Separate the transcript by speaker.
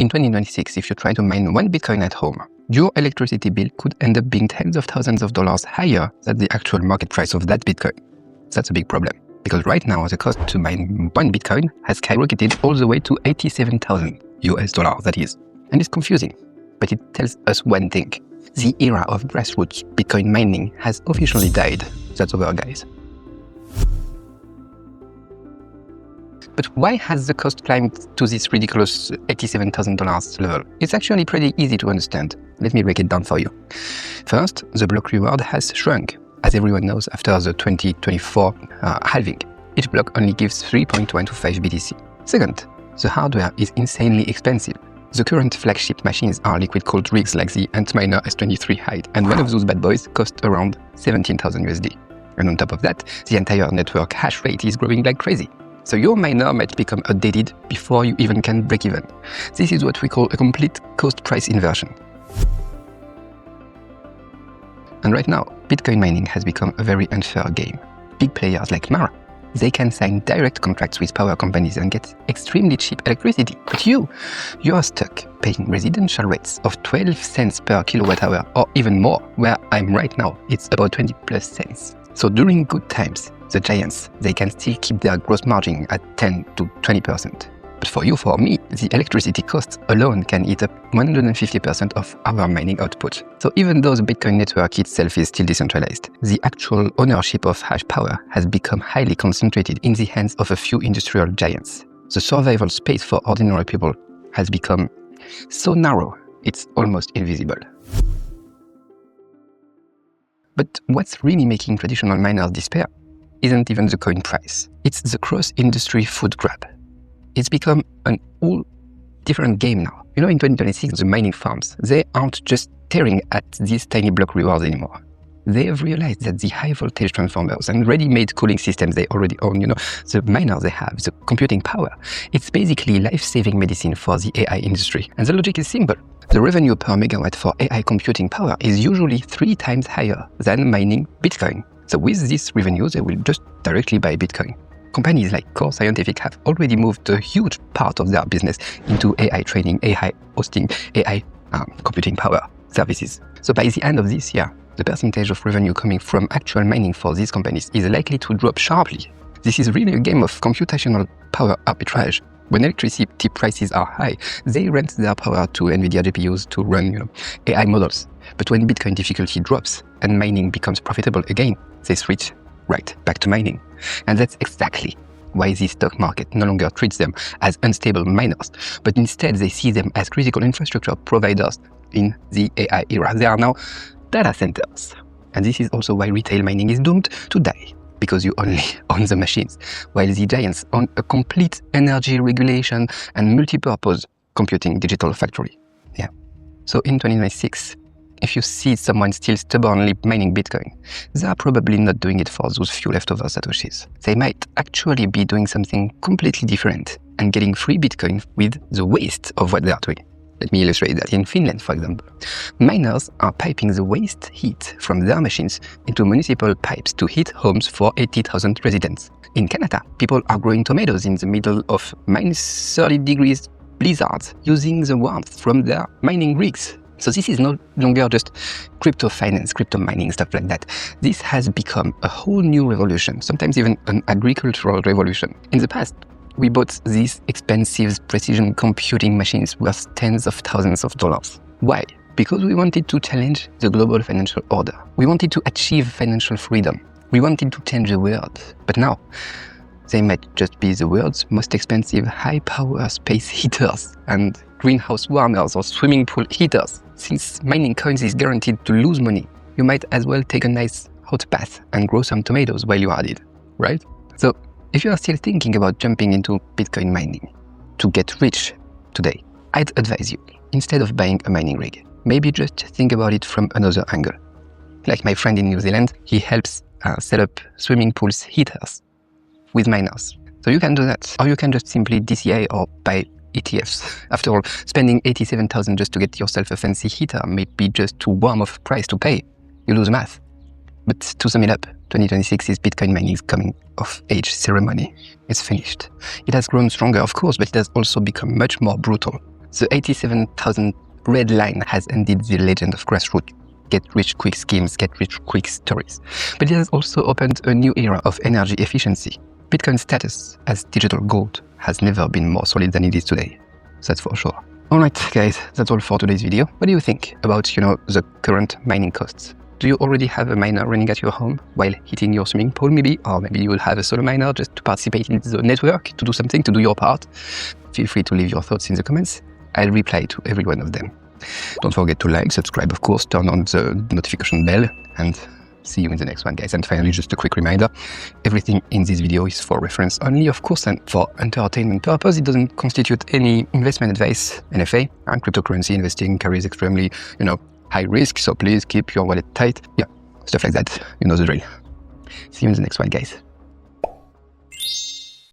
Speaker 1: In 2026, if you try to mine 1 Bitcoin at home, your electricity bill could end up being tens of thousands of dollars higher than the actual market price of that Bitcoin. That's a big problem, because right now the cost to mine 1 Bitcoin has skyrocketed all the way to 87,000 US dollars, that is. And it's confusing, but it tells us one thing. The era of grassroots Bitcoin mining has officially died. That's over, guys. But why has the cost climbed to this ridiculous $87,000 level? It's actually pretty easy to understand. Let me break it down for you. First, the block reward has shrunk, as everyone knows, after the 2024 halving. Each block only gives 3.125 BTC. Second, the hardware is insanely expensive. The current flagship machines are liquid-cooled rigs like the Antminer S23 Hide, and one of those bad boys costs around 17,000 USD. And on top of that, the entire network hash rate is growing like crazy. So your miner might become outdated before you even can break even. This is what we call a complete cost-price inversion. And right now, Bitcoin mining has become a very unfair game. Big players like Mara, they can sign direct contracts with power companies and get extremely cheap electricity. But you are stuck paying residential rates of 12 cents per kilowatt hour or even more. Where I'm right now, it's about 20 plus cents. So during good times, the giants, they can still keep their gross margin at 10 to 20%. But for you, for me, the electricity costs alone can eat up 150% of our mining output. So even though the Bitcoin network itself is still decentralized, the actual ownership of hash power has become highly concentrated in the hands of a few industrial giants. The survival space for ordinary people has become so narrow, it's almost invisible. But what's really making traditional miners despair isn't even the coin price. It's the cross-industry food grab. It's become an all different game now. You know, in 2026, the mining farms, they aren't just staring at these tiny block rewards anymore. They have realized that the high voltage transformers and ready-made cooling systems they already own, the miners they have, the computing power, it's basically life-saving medicine for the AI industry. And the logic is simple. The revenue per megawatt for AI computing power is usually 3 times higher than mining Bitcoin. So with this revenue, they will just directly buy Bitcoin. Companies like Core Scientific have already moved a huge part of their business into AI training, AI hosting, AI computing power services. So by the end of this year, the percentage of revenue coming from actual mining for these companies is likely to drop sharply. This is really a game of computational power arbitrage. When electricity prices are high, they rent their power to NVIDIA GPUs to run AI models. But when Bitcoin difficulty drops and mining becomes profitable again, they switch right back to mining. And that's exactly why the stock market no longer treats them as unstable miners, but instead they see them as critical infrastructure providers in the AI era. They are now data centers. And this is also why retail mining is doomed to die, because you only own the machines, while the giants own a complete energy regulation and multi-purpose computing digital factory. Yeah. So in 2026, if you see someone still stubbornly mining Bitcoin, they are probably not doing it for those few leftover Satoshis. They might actually be doing something completely different and getting free Bitcoin with the waste of what they are doing. Let me illustrate that. In Finland, for example, miners are piping the waste heat from their machines into municipal pipes to heat homes for 80,000 residents. In Canada, people are growing tomatoes in the middle of -30 degrees blizzards using the warmth from their mining rigs. So this is no longer just crypto finance, crypto mining, stuff like that. This has become a whole new revolution, sometimes even an agricultural revolution. In the past, we bought these expensive precision computing machines worth tens of thousands of dollars. Why? Because we wanted to challenge the global financial order. We wanted to achieve financial freedom. We wanted to change the world. But now, they might just be the world's most expensive high-power space heaters and greenhouse warmers or swimming pool heaters. Since mining coins is guaranteed to lose money, you might as well take a nice hot bath and grow some tomatoes while you are at it, right? So if you are still thinking about jumping into Bitcoin mining to get rich today, I'd advise you, instead of buying a mining rig, maybe just think about it from another angle. Like my friend in New Zealand, he helps set up swimming pools heaters with miners. So you can do that, or you can just simply DCA or buy ETFs. After all, spending 87,000 just to get yourself a fancy heater may be just too warm of price to pay. You lose math. But to sum it up, 2026 is Bitcoin mining's coming of age ceremony. It's finished. It has grown stronger, of course, but it has also become much more brutal. The 87,000 red line has ended the legend of grassroots get-rich-quick schemes, get-rich-quick stories. But it has also opened a new era of energy efficiency. Bitcoin's status as digital gold has never been more solid than it is today. That's for sure. Alright guys, that's all for today's video. What do you think about, the current mining costs? Do you already have a miner running at your home while hitting your swimming pool maybe? Or maybe you will have a solo miner just to participate in the network, to do something, to do your part? Feel free to leave your thoughts in the comments. I'll reply to every one of them. Don't forget to like, subscribe of course, turn on the notification bell, and see you in the next one guys. And finally, just a quick reminder, everything in this video is for reference only of course and for entertainment purpose. It doesn't constitute any investment advice. NFA and cryptocurrency investing carries extremely, high risk, so please keep your wallet tight. Yeah, stuff like that, you know the drill. See you in the next one guys.